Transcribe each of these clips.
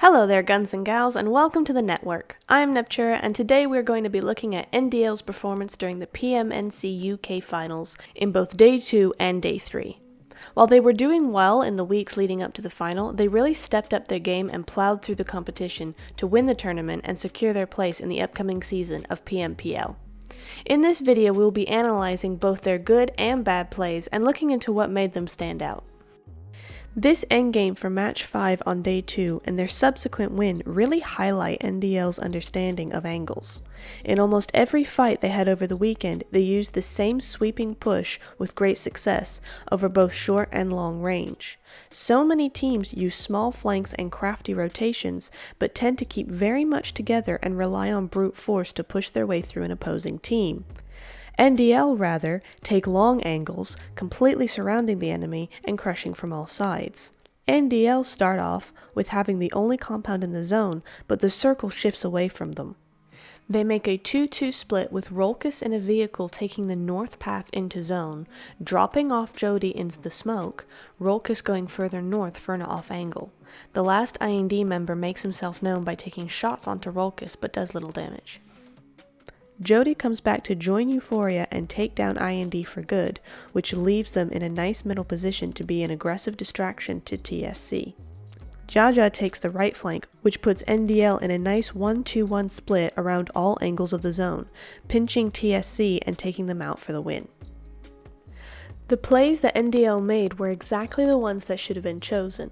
Hello there, guns and gals, and welcome to the network. I'm Neptura, and today we're going to be looking at NDL's performance during the PMNC UK finals in both Day 2 and Day 3. While they were doing well in the weeks leading up to the final, they really stepped up their game and plowed through the competition to win the tournament and secure their place in the upcoming season of PMPL. In this video, we'll be analyzing both their good and bad plays and looking into what made them stand out. This endgame for Match 5 on Day 2 and their subsequent win really highlight NDL's understanding of angles. In almost every fight they had over the weekend, they used the same sweeping push with great success over both short and long range. So many teams use small flanks and crafty rotations, but tend to keep very much together and rely on brute force to push their way through an opposing team. NDL, rather, take long angles, completely surrounding the enemy and crushing from all sides. NDL start off with having the only compound in the zone, but the circle shifts away from them. They make a 2-2 split with Rolkis in a vehicle taking the north path into zone, dropping off Jody into the smoke, Rolkis going further north for an off angle. The last IND member makes himself known by taking shots onto Rolkis but does little damage. Jody comes back to join Euphoria and take down IND for good, which leaves them in a nice middle position to be an aggressive distraction to TSC. Jaja takes the right flank, which puts NDL in a nice 1-2-1 split around all angles of the zone, pinching TSC and taking them out for the win. The plays that NDL made were exactly the ones that should have been chosen.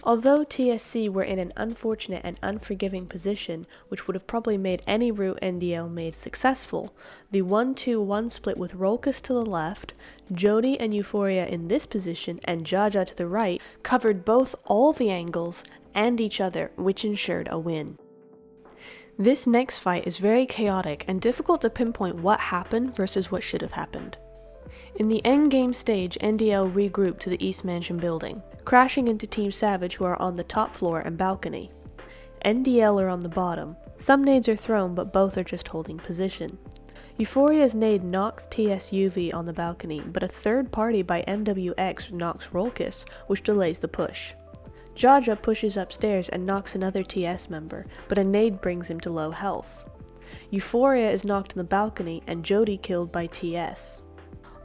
Although TSC were in an unfortunate and unforgiving position, which would have probably made any route NDL made successful, the 1-2-1 split with Rolkis to the left, Jody and Euphoria in this position, and Jaja to the right covered both all the angles and each other, which ensured a win. This next fight is very chaotic and difficult to pinpoint what happened versus what should have happened. In the endgame stage, NDL regrouped to the East Mansion building, crashing into Team Savage, who are on the top floor and balcony. NDL are on the bottom. Some nades are thrown, but both are just holding position. Euphoria's nade knocks TSUV on the balcony, but a third party by MWX knocks Rolkis, which delays the push. Jaja pushes upstairs and knocks another TS member, but a nade brings him to low health. Euphoria is knocked on the balcony and Jody killed by TS.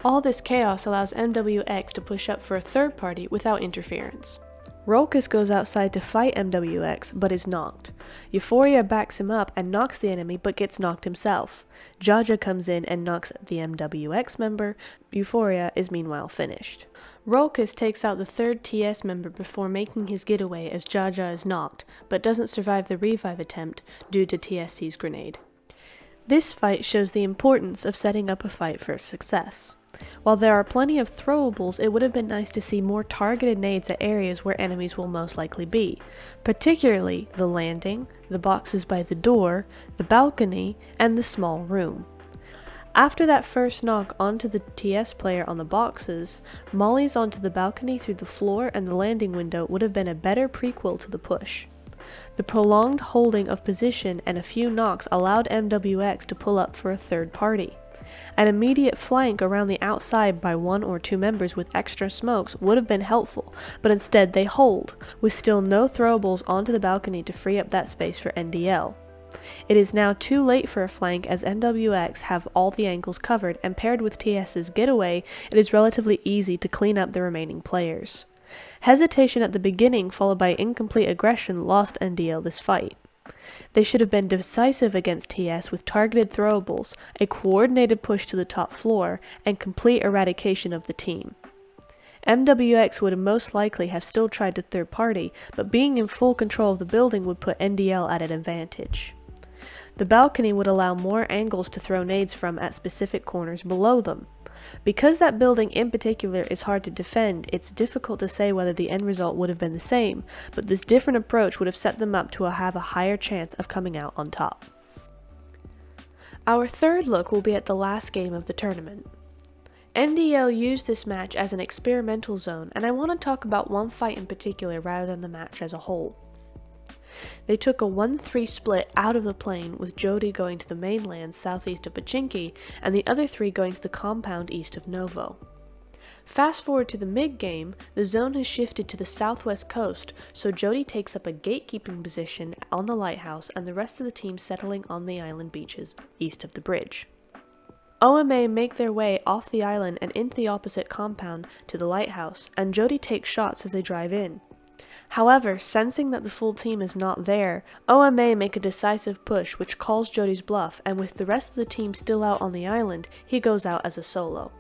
All this chaos allows MWX to push up for a third party without interference. Rolkis goes outside to fight MWX, but is knocked. Euphoria backs him up and knocks the enemy, but gets knocked himself. Jaja comes in and knocks the MWX member. Euphoria is meanwhile finished. Rolkis takes out the third TS member before making his getaway as Jaja is knocked, but doesn't survive the revive attempt due to TSC's grenade. This fight shows the importance of setting up a fight for success. While there are plenty of throwables, it would have been nice to see more targeted nades at areas where enemies will most likely be, particularly the landing, the boxes by the door, the balcony, and the small room. After that first knock onto the TS player on the boxes, mollies onto the balcony through the floor and the landing window would have been a better prequel to the push. The prolonged holding of position and a few knocks allowed MWX to pull up for a third party. An immediate flank around the outside by one or two members with extra smokes would have been helpful, but instead they hold, with still no throwables onto the balcony to free up that space for NDL. It is now too late for a flank as MWX have all the angles covered, and paired with TS's getaway, it is relatively easy to clean up the remaining players. Hesitation at the beginning followed by incomplete aggression lost NDL this fight. They should have been decisive against TS with targeted throwables, a coordinated push to the top floor, and complete eradication of the team. MWX would most likely have still tried to third party, but being in full control of the building would put NDL at an advantage. The balcony would allow more angles to throw nades from at specific corners below them. Because that building in particular is hard to defend, it's difficult to say whether the end result would have been the same, but this different approach would have set them up to have a higher chance of coming out on top. Our third look will be at the last game of the tournament. NDL used this match as an experimental zone, and I want to talk about one fight in particular rather than the match as a whole. They took a 1-3 split out of the plane, with Jody going to the mainland southeast of Pachinki and the other three going to the compound east of Novo. Fast forward to the mid-game, the zone has shifted to the southwest coast, so Jody takes up a gatekeeping position on the lighthouse and the rest of the team settling on the island beaches east of the bridge. OMA make their way off the island and into the opposite compound to the lighthouse, and Jody takes shots as they drive in. However, sensing that the full team is not there, OMA make a decisive push which calls Jody's bluff, and with the rest of the team still out on the island, he goes out as a solo.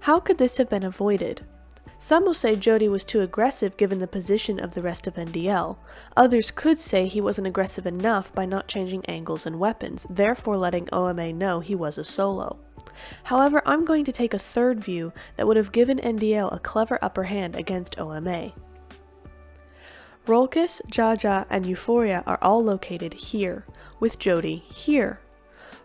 How could this have been avoided? Some will say Jody was too aggressive given the position of the rest of NDL. Others could say he wasn't aggressive enough by not changing angles and weapons, therefore letting OMA know he was a solo. However, I'm going to take a third view that would have given NDL a clever upper hand against OMA. Rolkis, Jaja, and Euphoria are all located here, with Jody here.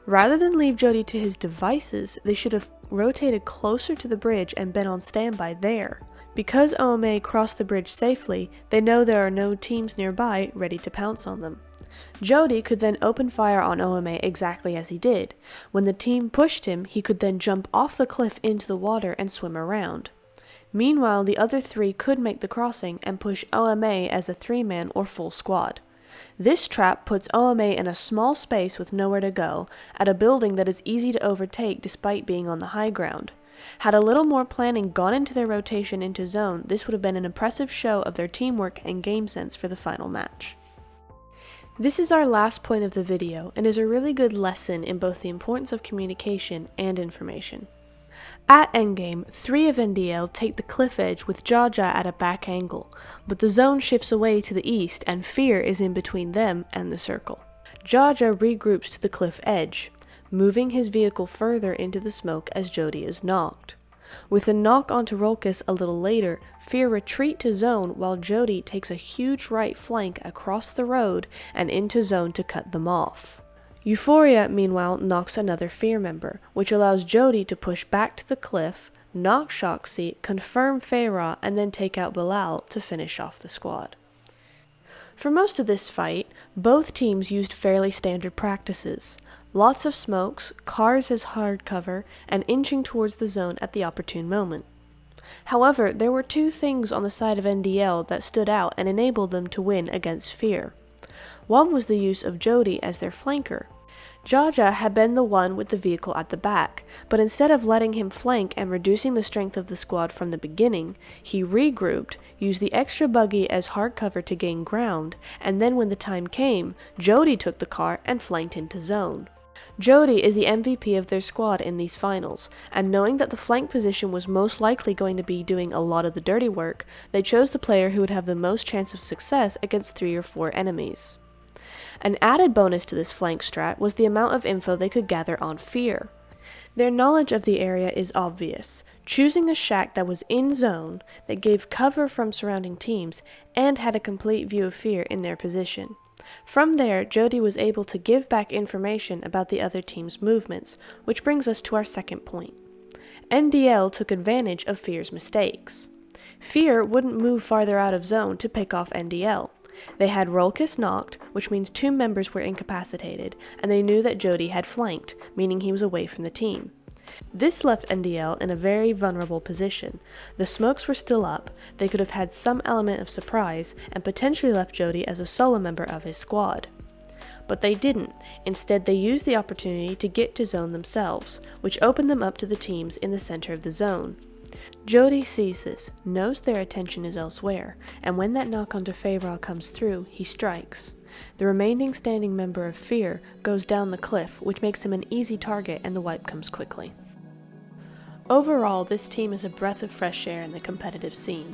Rather than leave Jody to his devices, they should have rotated closer to the bridge and been on standby there. Because OMA crossed the bridge safely, they know there are no teams nearby ready to pounce on them. Jody could then open fire on OMA exactly as he did. When the team pushed him, he could then jump off the cliff into the water and swim around. Meanwhile, the other three could make the crossing and push OMA as a 3-man or full squad. This trap puts OMA in a small space with nowhere to go, at a building that is easy to overtake despite being on the high ground. Had a little more planning gone into their rotation into zone, this would have been an impressive show of their teamwork and game sense for the final match. This is our last point of the video, and is a really good lesson in both the importance of communication and information. At endgame, 3 of NDL take the cliff edge with Jaja at a back angle, but the zone shifts away to the east and Fear is in between them and the circle. Jaja regroups to the cliff edge, moving his vehicle further into the smoke as Jody is knocked. With a knock onto Rolkis a little later, Fear retreat to zone while Jody takes a huge right flank across the road and into zone to cut them off. Euphoria, meanwhile, knocks another Fear member, which allows Jody to push back to the cliff, knock Shoxy, confirm Feyra, and then take out Bilal to finish off the squad. For most of this fight, both teams used fairly standard practices. Lots of smokes, cars as hard cover, and inching towards the zone at the opportune moment. However, there were 2 things on the side of NDL that stood out and enabled them to win against Fear. One was the use of Jody as their flanker. Jaja had been the one with the vehicle at the back, but instead of letting him flank and reducing the strength of the squad from the beginning, he regrouped, used the extra buggy as hard cover to gain ground, and then when the time came, Jody took the car and flanked into zone. Jody is the MVP of their squad in these finals, and knowing that the flank position was most likely going to be doing a lot of the dirty work, they chose the player who would have the most chance of success against 3 or 4 enemies. An added bonus to this flank strat was the amount of info they could gather on Fear. Their knowledge of the area is obvious, choosing a shack that was in zone, that gave cover from surrounding teams, and had a complete view of Fear in their position. From there, Jody was able to give back information about the other team's movements, which brings us to our second point. NDL took advantage of Fear's mistakes. Fear wouldn't move farther out of zone to pick off NDL. They had Rolkis knocked, which means 2 members were incapacitated, and they knew that Jody had flanked, meaning he was away from the team. This left NDL in a very vulnerable position. The smokes were still up, they could have had some element of surprise, and potentially left Jody as a solo member of his squad. But they didn't. Instead, they used the opportunity to get to zone themselves, which opened them up to the teams in the center of the zone. Jody sees this, knows their attention is elsewhere, and when that knock onto Feyra comes through, he strikes. The remaining standing member of Fear goes down the cliff, which makes him an easy target, and the wipe comes quickly. Overall, this team is a breath of fresh air in the competitive scene.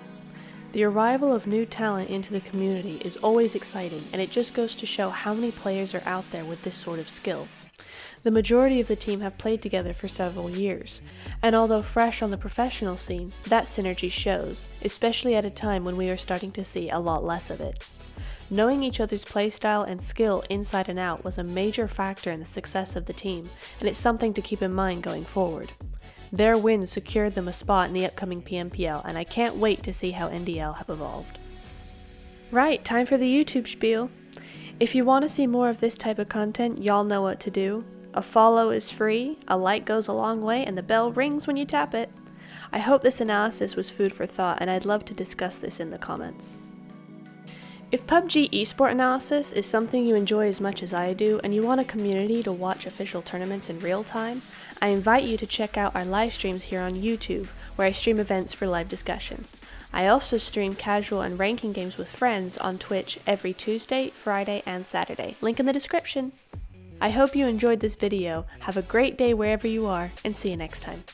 The arrival of new talent into the community is always exciting, and it just goes to show how many players are out there with this sort of skill. The majority of the team have played together for several years, and although fresh on the professional scene, that synergy shows, especially at a time when we are starting to see a lot less of it. Knowing each other's playstyle and skill inside and out was a major factor in the success of the team, and it's something to keep in mind going forward. Their win secured them a spot in the upcoming PMPL, and I can't wait to see how NDL have evolved. Right, time for the YouTube spiel. If you want to see more of this type of content, y'all know what to do. A follow is free, a like goes a long way, and the bell rings when you tap it. I hope this analysis was food for thought, and I'd love to discuss this in the comments. If PUBG eSport analysis is something you enjoy as much as I do, and you want a community to watch official tournaments in real time, I invite you to check out our live streams here on YouTube, where I stream events for live discussion. I also stream casual and ranking games with friends on Twitch every Tuesday, Friday, and Saturday. Link in the description. I hope you enjoyed this video, have a great day wherever you are, and see you next time.